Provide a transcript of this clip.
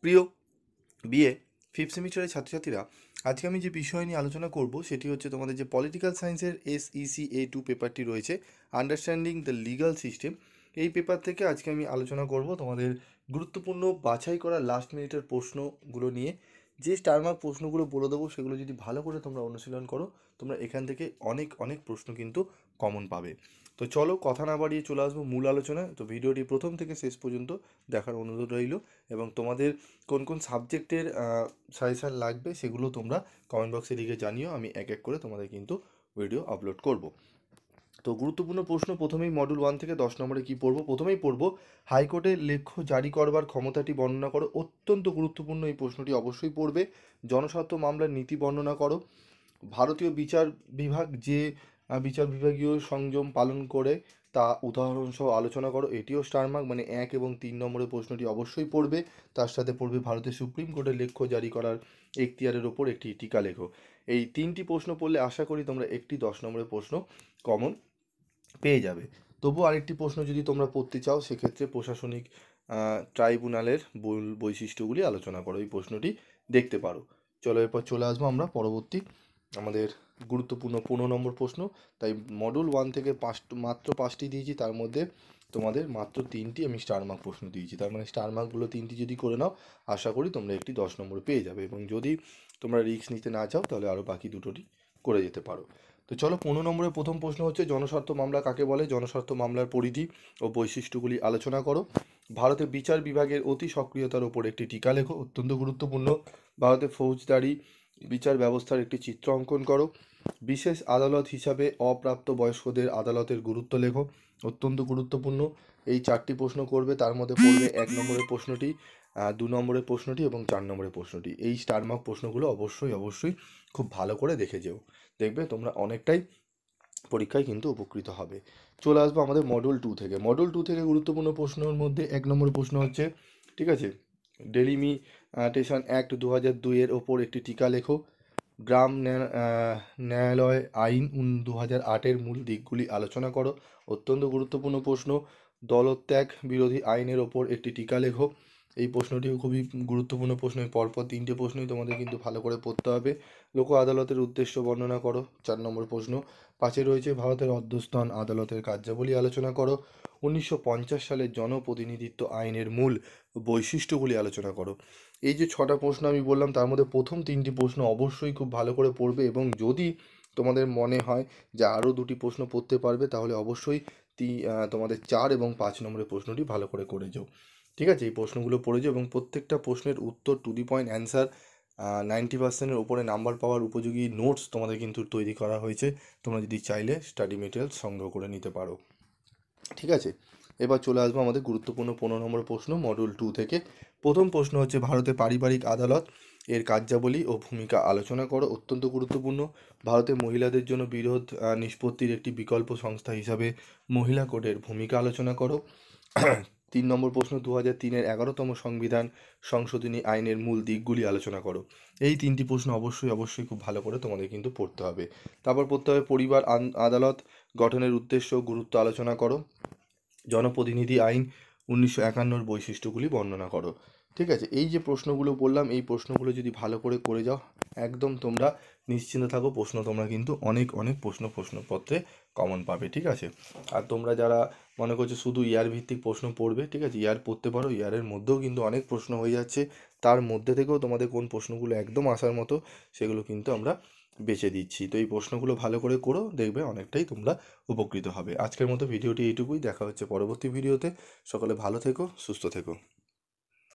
প্রিয় BA fifth সেমিস্টারের ছাত্রছাত্রীরা, আজকে আমি যে বিষয় নিয়ে আলোচনা করব সেটি হচ্ছে তোমাদের যে পলিটিক্যাল সায়েন্সের SEC A2 পেপারটি রয়েছে, আন্ডারস্ট্যান্ডিং দ্য লিগাল সিস্টেম। এই পেপার থেকে আজকে আমি আলোচনা করব তোমাদের গুরুত্বপূর্ণ বাছাই করা লাস্ট মিনিটের প্রশ্নগুলো নিয়ে। যে স্টার মার্ক প্রশ্নগুলো বলে দেবো সেগুলো যদি ভালো করে তোমরা অনুশীলন করো, তোমরা এখান থেকে অনেক অনেক প্রশ্ন কিন্তু কমন পাবে। তো চলো কথা না বাড়িয়ে চলে আসবো মূল আলোচনায়। তো ভিডিওটি প্রথম থেকে শেষ পর্যন্ত দেখার অনুরোধ রইল, এবং তোমাদের কোন কোন সাবজেক্টের সাজেশান লাগবে সেগুলো তোমরা কমেন্ট বক্সে লিখে জানিও। আমি এক এক করে তোমাদের কিন্তু ভিডিও আপলোড করব। তো গুরুত্বপূর্ণ প্রশ্ন প্রথমেই মডুল 1 থেকে 10 নম্বরে কী পড়বো, প্রথমেই পড়বো হাইকোর্টের লেখ্য জারি করবার ক্ষমতাটি বর্ণনা করো। অত্যন্ত গুরুত্বপূর্ণ এই প্রশ্নটি অবশ্যই পড়বে। জনস্বার্থ মামলার নীতি বর্ণনা করো। ভারতীয় বিচার বিভাগ যে বিচার বিভাগীয় সংযম পালন করে তা উদাহরণসহ আলোচনা করো। এটিও স্টার মার্ক, মানে 1 এবং 3 নম্বরের প্রশ্নটি অবশ্যই পড়বে। তার সাথে পড়বে ভারতের সুপ্রিম কোর্টের লেখ্য জারি করার এখতিয়ারের ওপর একটি টিকা লেখো। এই 3টি প্রশ্ন পড়লে আশা করি তোমরা একটি 10 নম্বরের প্রশ্ন কমন পেয়ে যাবে। তবু আরেকটি প্রশ্ন যদি তোমরা পড়তে চাও, সেক্ষেত্রে প্রশাসনিক ট্রাইব্যুনালের বৈশিষ্ট্যগুলি আলোচনা করো, এই প্রশ্নটি দেখতে পারো। চলো এরপর চলে আসবো আমরা পরবর্তী আমাদের গুরুত্বপূর্ণ 15 নম্বর প্রশ্ন। তাই মডুল 1 থেকে মাত্র 5টি দিয়েছি, তার মধ্যে তোমাদের মাত্র 3টি আমি স্টার মার্ক প্রশ্ন দিয়েছি। তার মানে স্টার মার্কগুলো 3টি যদি করে নাও, আশা করি তোমরা একটি 10 নম্বর পেয়ে যাবে, এবং যদি তোমরা রিস্ক নিতে না চাও তাহলে আরও বাকি দুটোটি করে যেতে পারো। তো চলো 15 নম্বরের প্রথম প্রশ্ন হচ্ছে জনস্বার্থ মামলা কাকে বলে, জনস্বার্থ মামলার পরিধি ও বৈশিষ্ট্যগুলি আলোচনা করো। ভারতের বিচার বিভাগের অতি সক্রিয়তার ওপর একটি টিকা লেখো, অত্যন্ত গুরুত্বপূর্ণ। ভারতের ফৌজদারি বিচার ব্যবস্থার একটি চিত্র অঙ্কন করো। বিশেষ আদালত হিসাবে অপ্রাপ্ত বয়স্কদের আদালতের গুরুত্ব লেখো, অত্যন্ত গুরুত্বপূর্ণ। এই 4টি প্রশ্ন করবে, তার মধ্যে পড়বে 1 নম্বরের প্রশ্নটি, 2 নম্বরের প্রশ্নটি এবং 4 নম্বরের প্রশ্নটি। এই স্টার মার্ক প্রশ্নগুলো অবশ্যই অবশ্যই খুব ভালো করে দেখে যেও, দেখবে তোমরা অনেকটাই পরীক্ষায় কিন্তু উপকৃত হবে। চলে আসবো আমাদের মডেল 2 থেকে। মডেল 2 থেকে গুরুত্বপূর্ণ প্রশ্নের মধ্যে 1 নম্বর প্রশ্ন হচ্ছে, ঠিক আছে, ডেলিমিটেশন অ্যাক্ট 2002 এর ওপর একটি টিকা লেখো। গ্রাম ন্যায়ালয় আইন 2008 মূল দিকগুলি আলোচনা করো, অত্যন্ত গুরুত্বপূর্ণ প্রশ্ন। দলত্যাগ বিরোধী আইনের ওপর একটি টিকা লেখো, এই প্রশ্নটিও খুবই গুরুত্বপূর্ণ প্রশ্ন। পরপর 3টে প্রশ্নই তোমাদের কিন্তু ভালো করে পড়তে হবে। লোক আদালতের উদ্দেশ্য বর্ণনা করো, 4 নম্বর প্রশ্ন। 5 রয়েছে ভারতের অধস্তন আদালতের কার্যাবলী আলোচনা করো। 1950 সালের জনপ্রতিনিধিত্ব আইনের মূল বৈশিষ্ট্যগুলি আলোচনা করো। এই যে 6টা প্রশ্ন আমি বললাম, তার মধ্যে প্রথম 3টি প্রশ্ন অবশ্যই খুব ভালো করে পড়বে, এবং যদি তোমাদের মনে হয় যে আরও 2টি প্রশ্ন পড়তে পারবে, তাহলে অবশ্যই তোমাদের 4 এবং 5 নম্বরের প্রশ্নটি ভালো করে করে যাও। ঠিক আছে, এই প্রশ্নগুলো পড়ে যাও, এবং প্রত্যেকটা প্রশ্নের উত্তর টু দি পয়েন্ট অ্যান্সার 90%-এর ওপরে নাম্বার পাওয়ার উপযোগী নোটস তোমাদের কিন্তু তৈরি করা হয়েছে। তোমরা যদি চাইলে স্টাডি মেটেরিয়ালস সংগ্রহ করে নিতে পারো। ঠিক আছে, এবার চলে আসবো আমাদের গুরুত্বপূর্ণ 15 নম্বর প্রশ্ন মডুল 2 থেকে। প্রথম প্রশ্ন হচ্ছে ভারতের পারিবারিক আদালত এর কার্যাবলী ও ভূমিকা আলোচনা করো, অত্যন্ত গুরুত্বপূর্ণ। ভারতে মহিলাদের জন্য বিরোধ নিষ্পত্তির একটি বিকল্প সংস্থা হিসাবে মহিলা কোর্টের ভূমিকা আলোচনা করো। 3 নম্বর প্রশ্ন 2003-এর 11তম সংবিধান সংশোধনী আইনের মূল দিকগুলি আলোচনা করো। এই 3টি প্রশ্ন অবশ্যই অবশ্যই খুব ভালো করে তোমাদের কিন্তু পড়তে হবে। তারপর পড়তে হবে পরিবার আদালত গঠনের উদ্দেশ্য গুরুত্ব আলোচনা করো। জনপ্রতিনিধি আইন 1951-র বৈশিষ্ট্যগুলি বর্ণনা করো। ঠিক আছে, এই যে প্রশ্নগুলো বললাম, এই প্রশ্নগুলো যদি ভালো করে করে যাও, একদম তোমরা নিশ্চিন্ত থাকো, প্রশ্ন তোমরা কিন্তু অনেক অনেক প্রশ্নপত্রে কমন পাবে। ঠিক আছে, আর তোমরা যারা মনে করছো শুধু ইয়ার ভিত্তিক প্রশ্ন পড়বে, ঠিক আছে, ইয়ার পড়তে পারো। ইয়ারের মধ্যেও কিন্তু অনেক প্রশ্ন হয়ে যাচ্ছে, তার মধ্যে থেকেও তোমাদের কোন প্রশ্নগুলো একদম আসার মতো সেগুলো কিন্তু আমরা বেছে দিচ্ছি। তো এই প্রশ্নগুলো ভালো করে করো, দেখবে অনেকটাই তোমরা উপকৃত হবে। আজকের মতো ভিডিওটি এইটুকুই, দেখা হচ্ছে পরবর্তী ভিডিওতে। সকলে ভালো থেকো, সুস্থ থেকো।